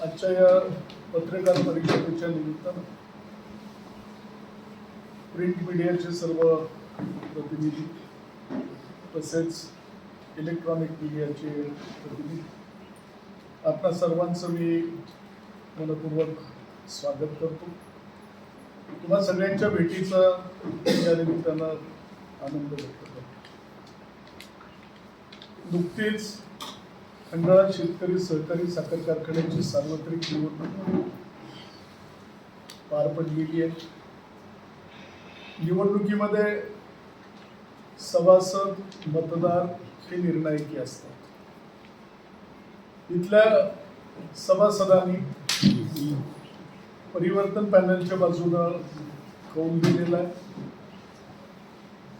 आजच्या या पत्रकार परिषदेच्या निमित्तानं प्रिंट मीडियाचे सर्व प्रतिनिधी तसेच इलेक्ट्रॉनिक मीडियाचे प्रतिनिधी आपणा सर्वांचं मी मनपूर्वक स्वागत करतो. तुम्हा सगळ्यांच्या भेटीचा या निमित्तानं आनंद व्यक्त करतो. नुकतीच खंडाळा शेतकरी सहकारी साखर कारखान्याची सार्वत्रिक निवडणूक पार पडलेली आहे. निवडणुकीमध्ये सभासद मतदार हे निर्णायकी असतात. इथल्या सभासदांनी परिवर्तन पॅनलच्या बाजूनं कौल दिलेला आहे.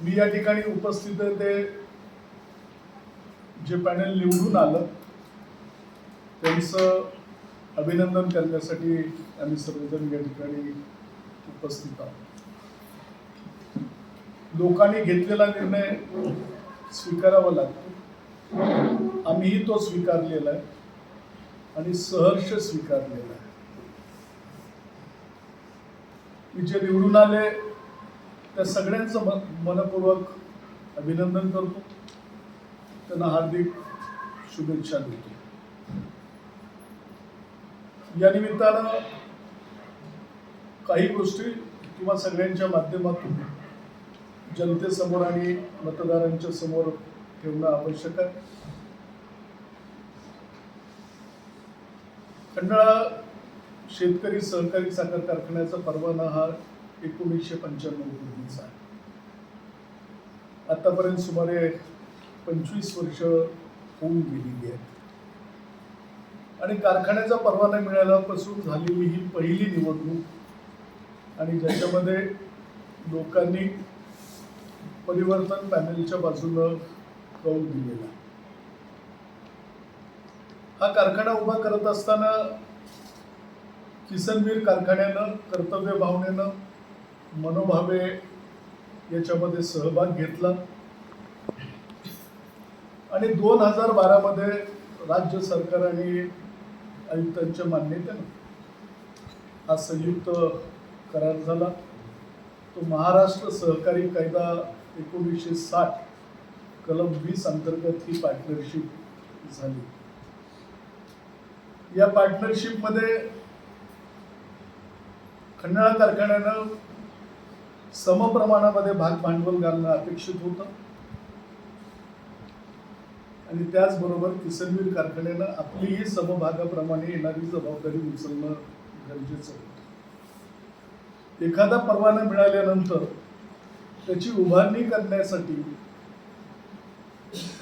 मी या ठिकाणी उपस्थित आहे ते जे पॅनल निवडून आलं त्यांचं अभिनंदन करण्यासाठी आम्ही सर्वजण या ठिकाणी उपस्थित आहोत. लोकांनी घेतलेला निर्णय स्वीकारावा लागतो. आम्हीही तो स्वीकारलेला आहे आणि सहर्ष स्वीकारलेला आहे. मी जे निवडून आले त्या सगळ्यांचं मनपूर्वक अभिनंदन करतो. त्यांना हार्दिक शुभेच्छा देतो. या निमित्तानं काही गोष्टी किंवा सगळ्यांच्या माध्यमातून जनतेसमोर आणि मतदारांच्या समोर ठेवणं आवश्यक आहे. खंडाळा शेतकरी सहकारी साखर कारखान्याचा परवाना हा 1995 पूर्वीचा आहे. आतापर्यंत सुमारे 25 वर्ष होऊन गेलेली आहेत आणि कारखान्याचा परवाना मिळाल्यापासून झालेली ही पहिली निवडणूक आणि ज्याच्यामध्ये लोकांनी परिवर्तन पॅनलच्या बाजूनं कौल दिलेला. हा कारखाना उभा करत असताना किसनवीर कारखान्यानं कर्तव्य भावनेनं मनोभावे याच्यामध्ये सहभाग घेतला आणि 2012 मध्ये राज्य सरकार आणि आयुक्तांच्या मान्यतेनं हा संयुक्त करार झाला. तो महाराष्ट्र सहकारी कायदा 1960 कलम 20 अंतर्गत ही पार्टनरशिप झाली. या पार्टनरशिप मध्ये खंडाळा कारखान्यानं समप्रमाणामध्ये भाग भांडवल घालणं अपेक्षित होतं आणि त्याचबरोबर किसनवीर कारखान्यानं आपलीही समभागाप्रमाणे येणारी जबाबदारी उचलणं गरजेचं होतं. एखादा परवाना मिळाल्यानंतर त्याची उभारणी करण्यासाठी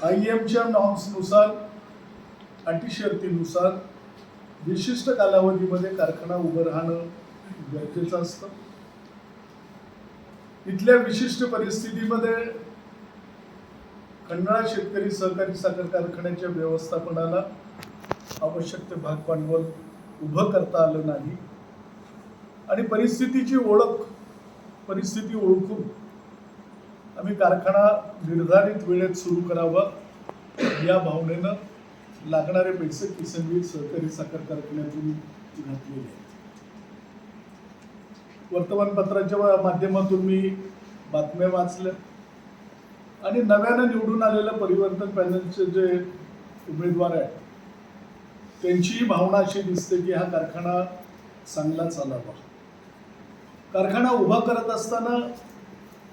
IEMच्या नॉर्म्सनुसार अटी शर्तीनुसार विशिष्ट कालावधीमध्ये कारखाना उभं राहणं गरजेचं असतं. इथल्या विशिष्ट परिस्थितीमध्ये खंडाळा शेतकरी सहकारी साखर कारखान्याच्या व्यवस्थापनाला आवश्यक ते भाग भांडवल उभं करता आलं नाही आणि परिस्थिती ओळखून आम्ही कारखाना निर्धारित वेळेत सुरू करावा या भावनेनं लागणारे पैसे किसनवीर सहकारी साखर कारखान्यातून घातलेले आहेत. वर्तमानपत्राच्या माध्यमातून मी बातम्या वाचल्या आणि नव्यानं निवडून आलेल्या परिवर्तन पॅनलचे जे उमेदवार आहेत त्यांचीही भावना अशी दिसते की हा कारखाना चांगला चालावा. कारखाना उभा करत असताना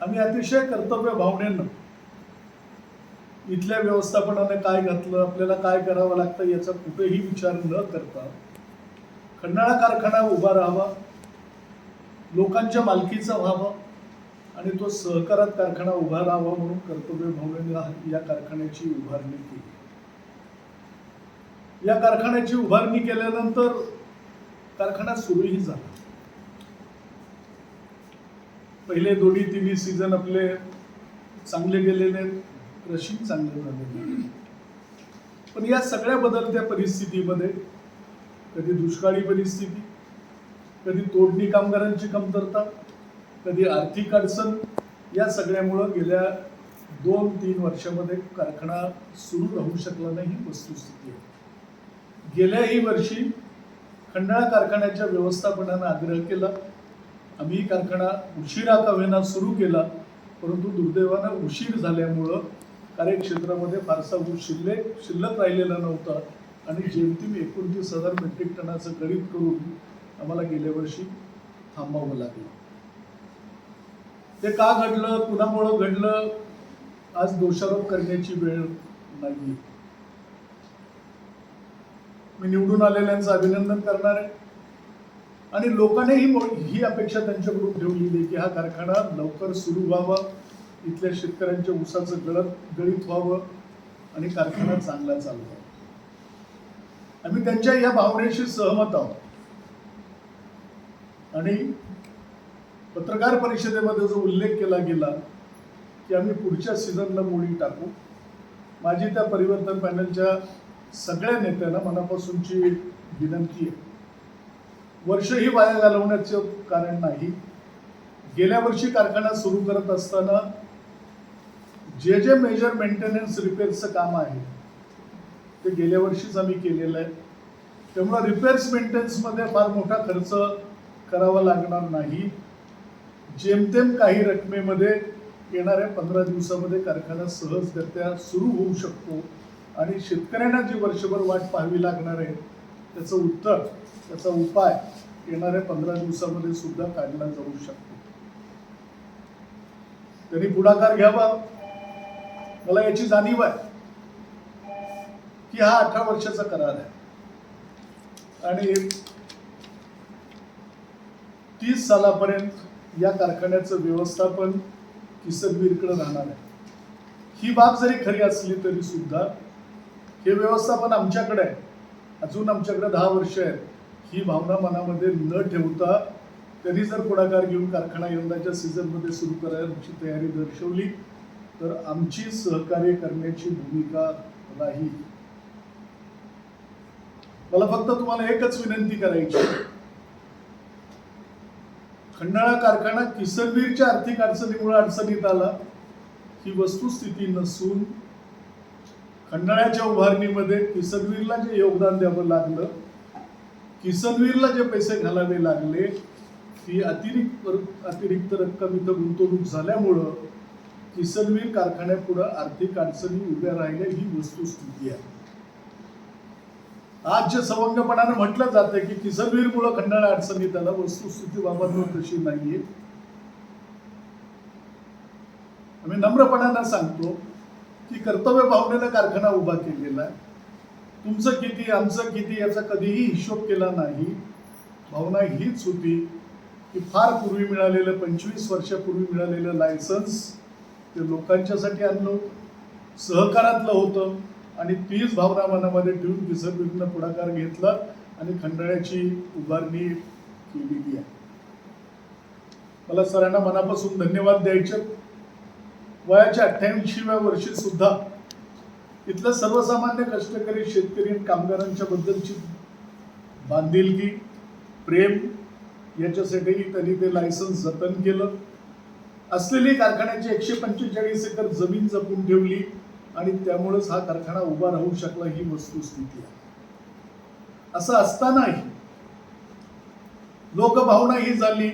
आम्ही अतिशय कर्तव्य भावनेनं इथल्या व्यवस्थापनाने काय घातलं, आपल्याला काय करावं लागतं याचा कुठेही विचार न करता खंडाळा कारखाना उभा राहावा, लोकांच्या मालकीचा व्हावा आणि तो सहकारात कारखाना उभा राहावा म्हणून कर्तव्य भावनेने या कारखान्याची उभारणी केली. या कारखान्याची उभारणी केल्यानंतर कारखाना सुरूही झाला. पहिले दोन्ही तिन्ही सीझन आपले चांगले गेलेले, क्रशिंग चांगले झालेले. पण या सगळ्या बदलत्या परिस्थितीमध्ये कधी दुष्काळी परिस्थिती, कधी तोडणी कामगारांची कमतरता, कधी आर्थिक अडचण, या सगळ्यामुळं गेल्या 2-3 वर्षामध्ये कारखाना सुरू राहू शकला नाही ही वस्तुस्थिती आहे. गेल्याही वर्षी खंडाळा कारखान्याच्या व्यवस्थापनानं आग्रह केला. आम्ही कारखाना उशिरा का होईना सुरू केला, परंतु दुर्दैवानं उशीर झाल्यामुळं कार्यक्षेत्रामध्ये फारसा ऊस शिल्लक राहिलेला नव्हता आणि जेमतेम 29,000 मेट्रिक टनाचं गणित करून आम्हाला गेल्या वर्षी थांबावं लागलं. ते का घडलं, कुणामुळं घडलं, आज दोषारोप करण्याची वेळ नाही. मी निवडून आलेल्यांचं अभिनंदन करणार आहे आणि लोकांनी ही अपेक्षा त्यांच्याकडून ठेवलेली की हा कारखाना लवकर सुरू व्हावा, इथल्या शेतकऱ्यांच्या ऊसाचं गळीत व्हावं आणि कारखाना चांगला चालवावा. आम्ही त्यांच्या या भावनेशी सहमत आहोत आणि पत्रकार परिषदेमध्ये जो उल्लेख केला गेला की आम्ही पुढच्या सीझनला मोडी टाकू, माझी त्या परिवर्तन पॅनलच्या सगळ्या नेत्यांना मनापासूनची विनंती आहे. वर्षही वाया घालवण्याचं कारण नाही. गेल्या वर्षी कारखाना सुरू करत असताना जे मेजर मेंटेनन्स रिपेअर्सचं काम आहे ते गेल्या वर्षीच आम्ही केलेलं आहे. त्यामुळे रिपेअर्स मेंटेनन्समध्ये फार मोठा खर्च करावा लागणार नाही. जेमतेम काही रकमेमध्ये येणाऱ्या 15 दिवसामध्ये कारखाना सहजगत्या सुरू होऊ शकतो आणि शेतकऱ्यांना जी वर्षभर वाट पाहावी लागणार आहे त्याचं उत्तर, त्याचा उपाय येणाऱ्या 15 दिवसामध्ये सुद्धा काढला जाऊ शकतो. त्यांनी पुढाकार घ्यावा. मला याची जाणीव आहे की हा 18 वर्षाचा करार आहे आणि 30 सालापर्यंत या कारखान्याचं व्यवस्थापन किसनवीरकडे राहणार आहे. ही बाब जरी खरी असली तरी सुद्धा हे व्यवस्थापन आमच्याकडे आहे. अजून आमच्याकडे 10 वर्ष आहेत. ही भावना मनामध्ये न ठेवता त्यांनी जर पुढाकार घेऊन कारखाना यंदाच्या सीझनमध्ये सुरू करायची तयारी दर्शवली तर आमची सहकार्य करण्याची भूमिका राहील. मला फक्त तुम्हाला एकच विनंती करायची, खंडाळा कारखाना किसनवीरच्या आर्थिक अडचणीमुळे अडचणीत आला ही वस्तुस्थिती नसून खंडाळ्याच्या उभारणीमध्ये किसनवीरला जे योगदान द्यावं लागलं, किसनवीरला जे पैसे घालावे लागले, ती अतिरिक्त रक्कम इथं गुंतवणूक झाल्यामुळं किसनवीर कारखान्यापुढे आर्थिक अडचणी उभ्या राहिल्या ही वस्तुस्थिती आहे. आज जे सवंगपणानं म्हटलं जातं की किसनवीरमुळे खंडाळा अडचणीत आला, वस्तुस्थिती बाबत तशी नाहीये. आम्ही नम्रपणानं सांगतो की कर्तव्य भावनेनं कारखाना उभा केलेला आहे. तुमचं किती आमचं किती याचा कधीही हिशोब केला नाही. भावना हीच होती की फार पूर्वी मिळालेलं, 25 वर्षापूर्वी मिळालेलं लायसन्स ते लोकांच्यासाठी आणलं, सहकारातलं होतं आणि तीच भावना मनामध्ये ठेवून किसनवीरनं पुढाकार घेतला आणि खंडाळ्याची उभारणी केलेली आहे. मला सरांना मनापासून धन्यवाद द्यायचे. वयाच्या 88व्या वर्षी सुद्धा इथलं सर्वसामान्य कष्टकरी शेतकरी आणि कामगारांच्या बद्दलची बांधिलकी, प्रेम याच्यासाठी त्यांनी ते लायसन्स जतन केलं. असलेली कारखान्याची 145 एकर जमीन जपून ठेवली आणि त्यामुळेच हा कारखाना उभा राहू शकला ही वस्तुस्थिती आहे. असं असतानाही लोकभावना ही झाली.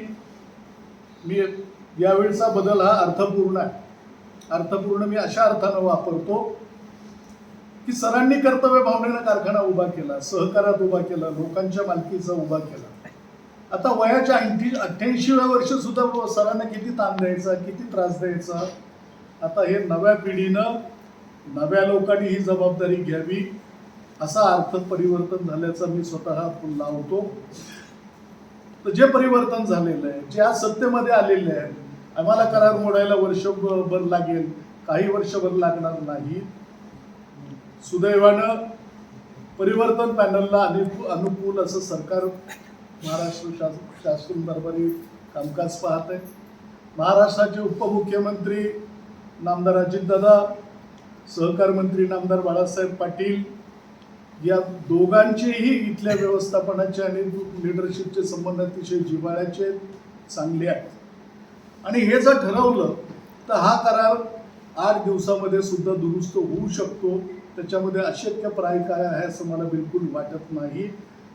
मी यावेळचा बदल हा अर्थपूर्ण आहे. अर्थपूर्ण मी अशा अर्थानं वापरतो की सरांनी कर्तव्य भावनेनं कारखाना उभा केला, सहकारात उभा केला, लोकांच्या मालकीचा उभा केला. आता वयाच्या 88व्या वर्षी सुद्धा सरांना किती ताण द्यायचा, किती त्रास द्यायचा. आता हे नव्या पिढीनं, नव्या लोकांनी ही जबाबदारी घ्यावी असा अर्थ परिवर्तन झाल्याचा मी स्वतः लावतो. तर जे परिवर्तन झालेलं आहे, जे आज सत्तेमध्ये आलेले आहे, आम्हाला करार मोडायला वर्षभर लागेल, काही वर्षभर लागणार नाही. सुदैवानं परिवर्तन पॅनलला अनुकूल असं सरकार महाराष्ट्र शासन दरबारी कामकाज पाहत आहे. महाराष्ट्राचे उपमुख्यमंत्री नामदार अजितदादा, सहकार मंत्री नामदार बाळासाहेब पाटील या दोघांचेही इथल्या व्यवस्थापनाचे आणि लिडरशिपचे संबंध अतिशय जिव्हाळ्याचे, चांगले आहेत. आणि हे जर ठरवलं तर हा करार 8 दिवसामध्ये सुद्धा दुरुस्त होऊ शकतो. त्याच्यामध्ये अशक्यप्राय काय आहे असं मला बिलकुल वाटत नाही.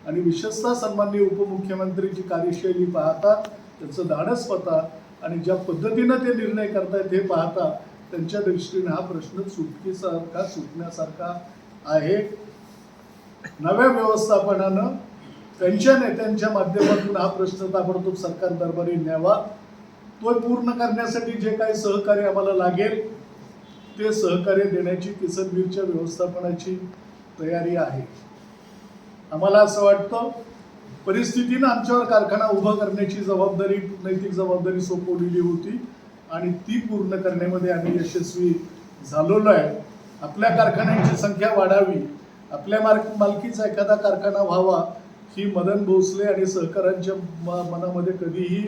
आणि विशेषतः सन्माननीय उपमुख्यमंत्रीची कार्यशैली पाहता, त्यांचं धाडस पाहता आणि ज्या पद्धतीनं ते निर्णय करतायत हे पाहता त्यांच्या दृष्टीने हा प्रश्न सुटण्यासारखा आहे. नव्या व्यवस्थापनानं त्यांच्या नेत्यांच्या माध्यमातून हा प्रश्न ताबडतोब सरकार दरबारी न्यावा. तो पूर्ण करण्यासाठी जे काही सहकार्य आम्हाला लागेल ते सहकार्य देण्याची किसनवीरच्या व्यवस्थापनाची तयारी आहे. आम्हाला असं वाटतं परिस्थितीनं आमच्यावर कारखाना उभा करण्याची जबाबदारी, नैतिक जबाबदारी सोपवलेली होती आणि ती पूर्ण करण्यामध्ये आम्ही यशस्वी झालेलो आहे. आपल्या कारखान्यांची संख्या वाढावी, आपल्या मालकीचा एखादा कारखाना व्हावा ही मदन भोसले आणि सहकाऱ्यांच्या मनामध्ये कधीही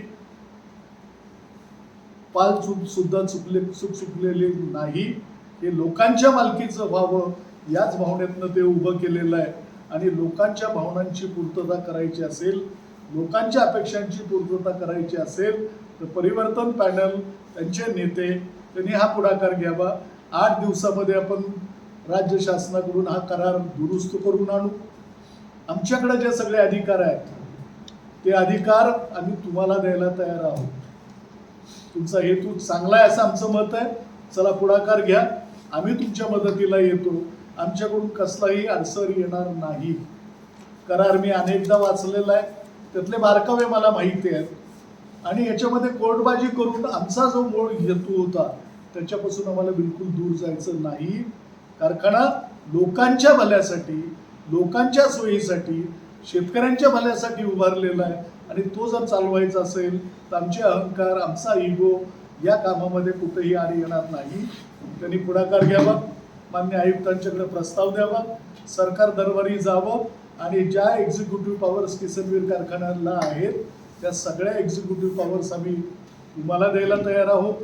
पाल सुद्धा चुकलेली नाही. हे लोकांच्या मालकीचं व्हावं याच भावनेतनं ते उभं केलेलं आहे आणि लोकांच्या भावनांची पूर्तता करायची असेल, लोकांच्या अपेक्षांची पूर्तता करायची असेल तर परिवर्तन पॅनल त्यांचे नेते त्यांनी हा पुढाकार घ्यावा. 8 दिवसामध्ये आपण राज्य शासनाकडून हा करार दुरुस्त करून आणू. आमच्याकडे जे सगळे अधिकार आहेत ते अधिकार आम्ही तुम्हाला द्यायला तयार आहोत. तुमचा हेतू चांगला आहे असं आमचं मत आहे. चला पुढाकार घ्या, आम्ही तुमच्या मदतीला येतो. आमच्याकडून कसलाही अडसर येणार नाही. करार मी अनेकदा वाचलेला आहे, त्यातले बारकावे मला माहिती आहेत आणि याच्यामध्ये कोर्टबाजी करून आमचा जो मूळ हेतू होता त्याच्यापासून आम्हाला बिलकुल दूर जायचं नाही. कारखाना लोकांच्या भल्यासाठी, लोकांच्या सोयीसाठी, शेतकऱ्यांच्या भल्यासाठी उभारलेला आहे आणि तो जर चालवायचा असेल तर आमचे अहंकार, आमचा इगो या कामामध्ये कुठेही आड येणार नाही. त्यांनी पुढाकार घ्यावा, मान्य आयुक्तांच्याकडे प्रस्ताव द्यावा, सरकार दरबारी जावं आणि ज्या एक्झिक्युटिव्ह पॉवर्स किसनवीर कारखान्याला आहेत त्या सगळ्या एक्झिक्युटिव्ह पॉवर्स आम्ही तुम्हाला द्यायला तयार आहोत.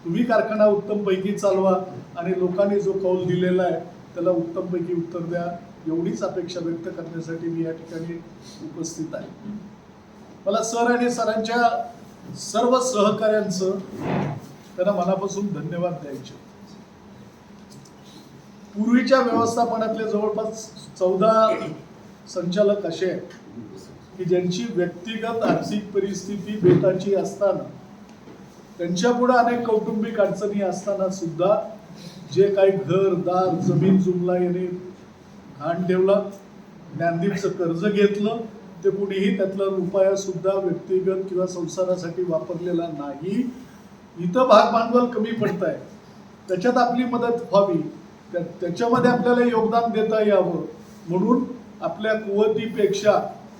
तुम्ही कारखाना उत्तमपैकी चालवा आणि लोकांनी जो कौल दिलेला आहे त्याला उत्तमपैकी उत्तर द्या, एवढीच अपेक्षा व्यक्त करण्यासाठी मी या ठिकाणी उपस्थित आहे. मला सर आणि सरांच्या सर्व सहकाऱ्यांचं त्यांना मनापासून धन्यवाद द्यायचे. पूर्वीच्या व्यवस्थापनातले जवळपास 14 संचालक असे आहेत की ज्यांची व्यक्तिगत आर्थिक परिस्थिती बेताची असताना, त्यांच्यापुढे अनेक कौटुंबिक अडचणी असताना सुद्धा जे काही घर दार जमीन जुमला याने घाण ठेवला, ज्ञानदीपचं कर्ज घेतलं, ते कुणीही त्यातला रुपया सुद्धा व्यक्तिगत किंवा संसारासाठी वापरलेला नाही. इथं भाग भांडवल कमी पडत आहे, त्याच्यात आपली मदत व्हावी, त्याच्यामध्ये आपल्याला योगदान देता यावं म्हणून आपल्या कुवतीपेक्षा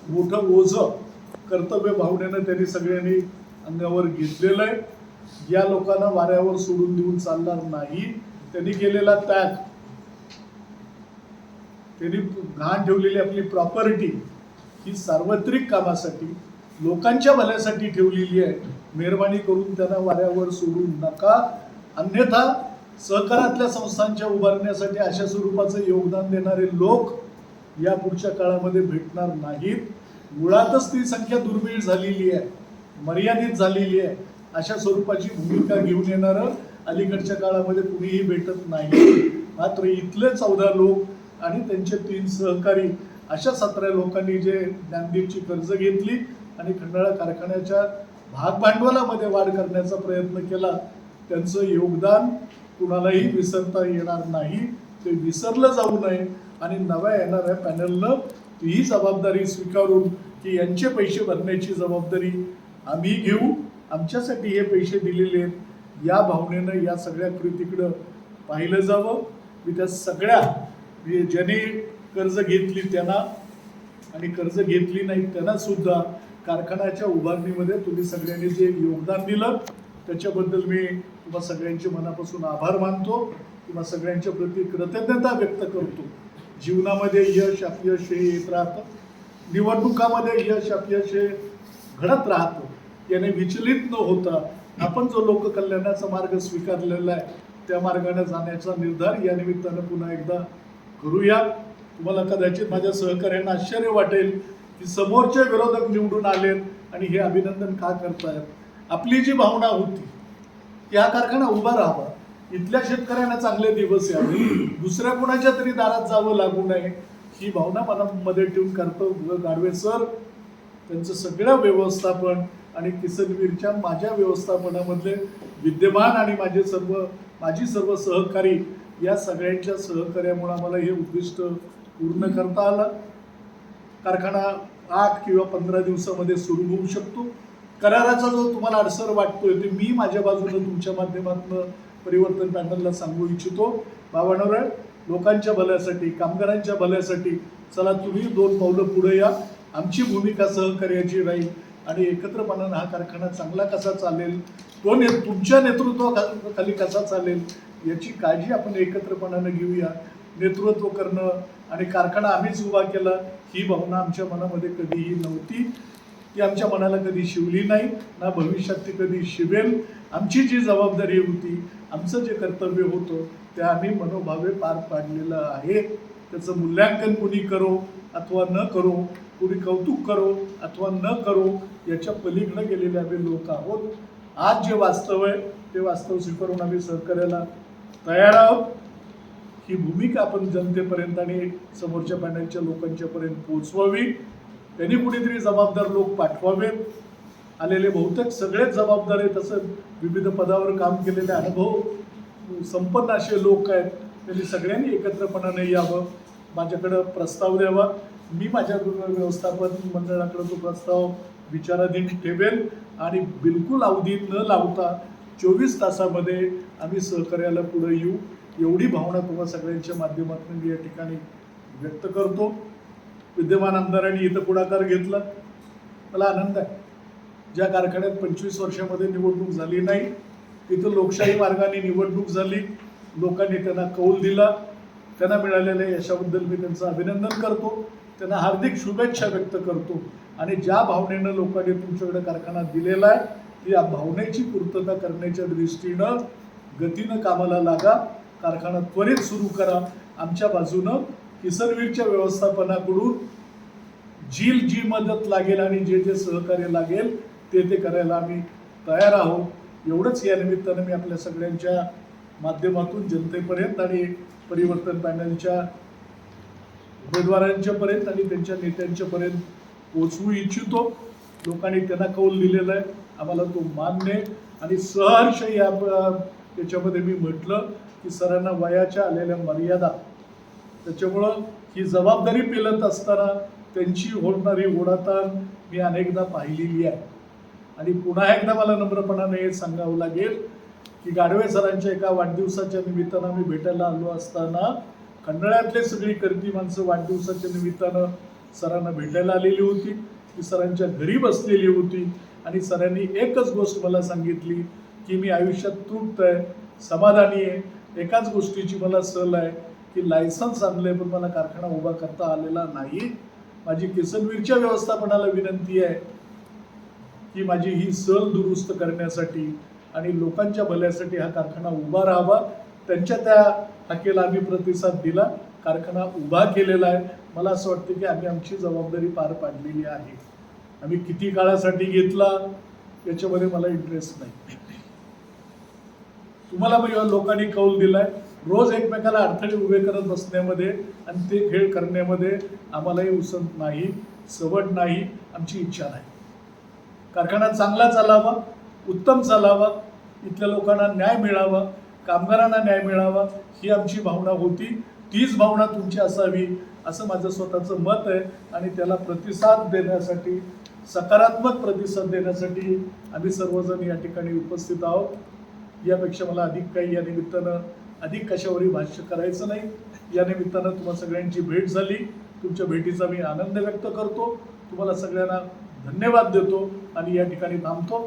मोठं ओझं कर्तव्य भावनेनं त्यांनी सगळ्यांनी अंगावर घेतलेलं आहे. या लोकांना वाऱ्यावर सोडून देऊन चालणार नाही. त्यांनी केलेला त्याग, त्यांनी घाण ठेवलेली आपली प्रॉपर्टी ही सार्वत्रिक कामासाठी, लोकांच्या भल्यासाठी ठेवलेली आहे. मेहरबानी करून त्यांना वाऱ्यावर सोडून नका, अन्यथा सहकारातल्या संस्थांच्या उभारण्यासाठी अशा स्वरूपाचं योगदान देणारे लोक या पुढच्या काळामध्ये भेटणार नाहीत. मुळातच ती संख्या दुर्मिळ झालेली आहे, मर्यादित झालेली आहे. अशा स्वरूपाची भूमिका घेऊन येणारं अलीकडच्या काळामध्ये कुणीही भेटत नाही. मात्र इथले 14 लोक आणि त्यांचे 3 सहकारी अशा 17 लोकांनी जे ज्ञानदीपची कर्ज घेतली आणि खंडाळा कारखान्याच्या भाग भांडवलामध्ये वाढ करण्याचा प्रयत्न केला, त्यांचं योगदान कुणालाही विसरता येणार नाही. ते विसरलं जाऊ नये आणि नव्या येणाऱ्या पॅनलनं ही जबाबदारी स्वीकारून की यांचे पैसे भरण्याची जबाबदारी आम्ही घेऊ, आमच्यासाठी हे पैसे दिलेले आहेत या भावनेनं या सगळ्या कृतीकडं पाहिलं जावं. मी त्या सगळ्या ज्यांनी कर्ज घेतली त्यांना आणि कर्ज घेतली नाही त्यांना सुद्धा कारखान्याच्या उभारणीमध्ये तुम्ही सगळ्यांनी जे योगदान दिलं त्याच्याबद्दल मी तुम्हा सगळ्यांचे मनापासून आभार मानतो, तुम्हा सगळ्यांच्या प्रती कृतज्ञता व्यक्त करतो. जीवनामध्ये यश अपयश हे येत राहतं, निवडणुकामध्ये यश अपयश हे घडत राहतं. याने विचलित न होता आपण जो लोककल्याणाचा मार्ग स्वीकारलेला आहे त्या मार्गाने जाण्याचा निर्धार या निमित्तानं पुन्हा एकदा करूया. तुम्हाला कदाचित माझ्या सहकार्यांना आश्चर्य वाटेल की समोरचे विरोधक निवडून आलेत आणि हे अभिनंदन का करतायत. आपली जी भावना होती की हा कारखाना उभा राहावा, इथल्या शेतकऱ्यांना चांगले दिवस यावे, दुसऱ्या कुणाच्या तरी दारात जावं लागू नये, ही भावना मनामध्ये ठेवून कर्तव्य गाडवे सर त्यांचं सगळं व्यवस्थापन आणि किसनवीरच्या माझ्या व्यवस्थापनामधले विद्यमान आणि माझी सर्व सहकारी या सगळ्यांच्या सहकार्यामुळे आम्हाला हे उद्दिष्ट पूर्ण करता आलं. कारखाना 8 किंवा 15 दिवसामध्ये सुरू होऊ शकतो. कराराचा जो तुम्हाला अडसर वाटतोय ते मी माझ्या बाजूने तुमच्या माध्यमातून परिवर्तन पॅनलला सांगू इच्छितो. बाबांवर लोकांच्या भल्यासाठी, कामगारांच्या भल्यासाठी चला तुम्ही 2 पावलं पुढे या. आमची भूमिका सहकार्याची राहील आणि एकत्रपणानं हा कारखाना चांगला कसा चालेल, तुमच्या नेतृत्वाखाली कसा चालेल याची काळजी आपण एकत्रपणानं घेऊया. नेतृत्व करणं आणि कारखाना आम्हीच उभा केला ही भावना आमच्या मनामध्ये कधीही नव्हती. ती आमच्या मनाला कधी शिवली नाही, ना भविष्यात ती कधी शिवेल. आमची जी जबाबदारी होती, आमचं जे कर्तव्य होतं ते आम्ही मनोभावे पार पाडलेलं आहे. त्याचं मूल्यांकन कुणी करो अथवा न करो, कुणी कौतुक करो अथवा न करो, याच्या पलीकडे गेलेले आम्ही लोक आहोत. आज जे वास्तव आहे ते वास्तव स्वीकारून आम्ही सहकार्याला तयार आहोत. ही भूमिका आपण जनतेपर्यंत आणि समोरच्या पॅनलच्या लोकांच्यापर्यंत पोहोचवावी. त्यांनी कुणीतरी जबाबदार लोक पाठवावेत. आलेले बहुतेक सगळेच जबाबदार आहेत. तसं विविध पदावर काम केलेले अनुभव संपन्न असे लोक आहेत. त्यांनी सगळ्यांनी एकत्रपणाने यावं. माझ्याकडं प्रस्ताव द्यावा. मी माझ्या व्यवस्थापन मंडळाकडे तो प्रस्ताव विचाराधीन ठेवेल आणि बिलकुल अवधी न लावता 24 तासामध्ये आम्ही सहकार्याला पुढे येऊ, एवढी भावना तुम्हा सगळ्यांच्या माध्यमातून मी या ठिकाणी व्यक्त करतो. विद्यमान आमदारांनी इथं पुढाकार घेतला, मला आनंद आहे. ज्या कारखान्यात 25 वर्षामध्ये निवडणूक झाली नाही, तिथं लोकशाही मार्गाने निवडणूक झाली. लोकांनी त्यांना कौल दिला. त्यांना मिळालेल्या यशाबद्दल मी त्यांचं अभिनंदन करतो. त्यांना हार्दिक शुभेच्छा व्यक्त करतो. आणि ज्या भावनेनं लोकांनी तुमच्याकडे कारखाना दिलेला आहे, ती भावनेची पूर्तता करण्याच्या दृष्टीनं गतीनं कामाला लागा. कारखाना त्वरित सुरू करा. आमच्या बाजूनं किसनवीरच्या व्यवस्थापनाकडून जी मदत लागेल आणि जे सहकार्य लागेल ते करायला आम्ही तयार आहोत. एवढंच या निमित्तानं मी आपल्या सगळ्यांच्या माध्यमातून जनतेपर्यंत आणि परिवर्तन पॅनलच्या उमेदवारांच्या पर्यंत आणि त्यांच्या नेत्यांच्यापर्यंत पोचवू इच्छितो. लोकांनी त्यांना कौल दिलेला आहे, आम्हाला तो मान्य आहे. आणि सहर्ष याच्यामध्ये मी म्हटलं की सरांना वयाच्या आलेल्या मर्यादा, त्याच्यामुळं ही जबाबदारी पेलत असताना त्यांची होणारी ओढाताण मी अनेकदा पाहिलेली आहे. आणि पुन्हा एकदा मला नम्रपणाने हे सांगावं लागेल की गाडवे सरांच्या एका वाढदिवसाच्या निमित्तानं मी भेटायला आलो असताना खंडाळ्यातले सगळी करती माणसं वाढदिवसाच्या निमित्तानं सरांना भेटायला आलेली होती. ती सरांच्या घरी बसलेली होती आणि सरांनी एकच गोष्ट मला सांगितली की मी आयुष्यात तृप्त आहे, समाधानी आहे. एकाच गोष्टीची मला सल आहे की लायसन्स आणलंय पण मला कारखाना उभा करता आलेला नाही. माझी किसनवीरच्या व्यवस्थापनाला विनंती आहे की माझी ही सल दुरुस्त करण्यासाठी आणि लोकांच्या भल्यासाठी हा कारखाना उभा राहावा. त्यांच्या त्या हाकेला आम्ही प्रतिसाद दिला, कारखाना उभा केलेला आहे. मला असं वाटतं की आम्ही आमची जबाबदारी पार पाडलेली आहे. आम्ही किती काळासाठी घेतला याच्यामध्ये मला इंटरेस्ट नाही. तुम्हाला मग लोकांनी कौल दिलाय. रोज एकमेकाला अडथळे उभे करत बसण्यामध्ये आणि ते खेळ करण्यामध्ये आम्हालाही उसंत नाही, सवड नाही, आमची इच्छा नाही. कारखाना चांगला चालावा, उत्तम चालावा, इथल्या लोकांना न्याय मिळावा, कामगारांना न्याय मिळावा ही आमची भावना होती. तीच भावना तुमची असावी असं माझं स्वतःचं मत आहे. आणि त्याला प्रतिसाद देण्यासाठी, सकारात्मक प्रतिसाद देण्यासाठी आम्ही सर्वजण या ठिकाणी उपस्थित आहोत. यापेक्षा मला अधिक काही या निमित्तानं अधिक कशावरही भाष्य करायचं नाही. या निमित्तानं तुम्हा सगळ्यांची भेट झाली. तुमच्या भेटीचा मी आनंद व्यक्त करतो. तुम्हाला सगळ्यांना धन्यवाद देतो आणि या ठिकाणी थांबतो.